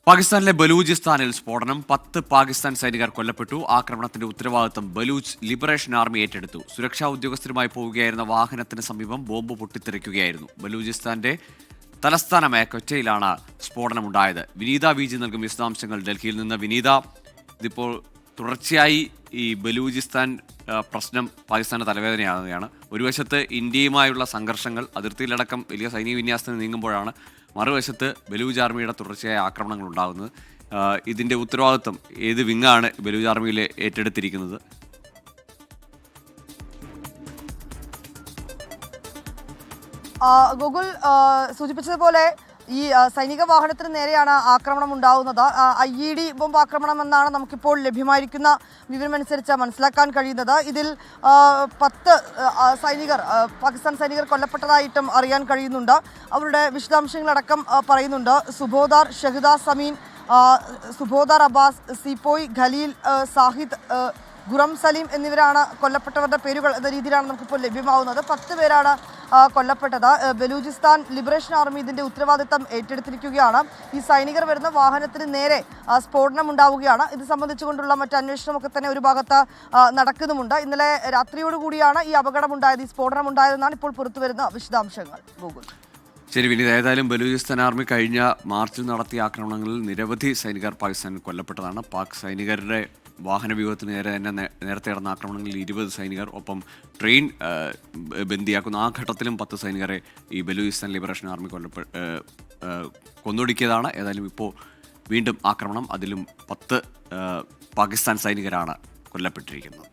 പാകിസ്ഥാനിലെ ബലൂചിസ്ഥാനിൽ സ്ഫോടനം 10 പാകിസ്ഥാൻ സൈനികർ കൊല്ലപ്പെട്ടു. ആക്രമണത്തിന്റെ ഉത്തരവാദിത്തം ബലൂച്ച് ലിബറേഷൻ ആർമി ഏറ്റെടുത്തു. സുരക്ഷാ ഉദ്യോഗസ്ഥരുമായി പോവുകയായിരുന്ന വാഹനത്തിന് സമീപം ബോംബ് പൊട്ടിത്തെറിക്കുകയായിരുന്നു. ബലൂചിസ്ഥാന്റെ തലസ്ഥാനമായ കൊച്ചയിലാണ് സ്ഫോടനമുണ്ടായത്. വിനീത വിജി നൽകും വിശദാംശങ്ങൾ ഡൽഹിയിൽ നിന്ന്. വിനീത, ഇതിപ്പോൾ തുടർച്ചയായി ഈ ബലൂചിസ്ഥാൻ പ്രശ്നം പാകിസ്ഥാന്റെ തലവേദനയാകുകയാണ്. ഒരു വശത്ത് ഇന്ത്യയുമായുള്ള സംഘർഷങ്ങൾ, അതിർത്തിയിലടക്കം വലിയ സൈനിക വിന്യാസത്തിന് നീങ്ങുമ്പോഴാണ് മറുവശത്ത് ബലൂജ് ആർമിയുടെ തുടർച്ചയായ ആക്രമണങ്ങൾ ഉണ്ടാകുന്നത്. ഇതിന്റെ ഉത്തരവാദിത്വം ഏത് വിങ്ങാണ് ബലൂജ് ആർമിയിൽ ഏറ്റെടുത്തിരിക്കുന്നത്? ഗൂഗിൾ സൂചിപ്പിച്ചതുപോലെ ഈ സൈനിക വാഹനത്തിന് നേരെയാണ് ആക്രമണം ഉണ്ടാവുന്നത്. IED ബോംബ് ആക്രമണം എന്നാണ് നമുക്കിപ്പോൾ ലഭ്യമായിരിക്കുന്ന വിവരമനുസരിച്ച് മനസ്സിലാക്കാൻ കഴിയുന്നത്. ഇതിൽ 10 പാകിസ്ഥാൻ സൈനികർ കൊല്ലപ്പെട്ടതായിട്ടും അറിയാൻ കഴിയുന്നുണ്ട്. അവരുടെ വിശദാംശങ്ങളടക്കം പറയുന്നുണ്ട്. സുബോദാർ ഷഹിദ സമീൻ, സുബോദാർ അബ്ബാസ്, സിപ്പോയ് ഖലീൽ, സാഹിദ്, ഗുറം സലീം എന്നിവരാണ് കൊല്ലപ്പെട്ടവരുടെ പേരുകൾ എന്ന രീതിയിലാണ് നമുക്കിപ്പോൾ ലഭ്യമാവുന്നത്. 10 പേരാണ് കൊല്ലപ്പെട്ടത്. ബലൂചിസ്ഥാൻ ലിബറേഷൻ ആർമി ഇതിന്റെ ഉത്തരവാദിത്തം ഏറ്റെടുത്തിരിക്കുകയാണ്. ഈ സൈനികർ വരുന്ന വാഹനത്തിന് നേരെ സ്ഫോടനം ഉണ്ടാവുകയാണ്. ഇത് സംബന്ധിച്ചുകൊണ്ടുള്ള മറ്റ് അന്വേഷണമൊക്കെ തന്നെ ഒരു ഭാഗത്ത് നടക്കുന്നുമുണ്ട്. ഇന്നലെ രാത്രിയോടുകൂടിയാണ് ഈ അപകടമുണ്ടായത്, ഈ സ്ഫോടനം ഉണ്ടായതെന്നാണ് ഇപ്പോൾ പുറത്തുവരുന്ന വിശദാംശങ്ങൾ. ഗൂഗിൾ. ശരി വിനീത്, ഏതായാലും ബലൂചിസ്ഥാൻ ആർമി കഴിഞ്ഞ മാർച്ചിൽ നടത്തിയ ആക്രമണങ്ങളിൽ നിരവധി സൈനികർ പാകിസ്ഥാനിൽ കൊല്ലപ്പെട്ടതാണ്. പാക് സൈനികരുടെ വാഹന വ്യൂഹത്തിന് നേരെ തന്നെ നേരത്തെ നടന്ന ആക്രമണങ്ങളിൽ 20 സൈനികർ, ഒപ്പം ട്രെയിൻ ബന്ദിയാക്കുന്ന ആ ഘട്ടത്തിലും 10 സൈനികരെ ഈ ബലൂചിസ്ഥാൻ ലിബറേഷൻ ആർമി കൊന്നൊടുക്കിയതാണ്. ഏതായാലും ഇപ്പോൾ വീണ്ടും ആക്രമണം, അതിലും 10 പാകിസ്ഥാൻ സൈനികരാണ് കൊല്ലപ്പെട്ടിരിക്കുന്നത്.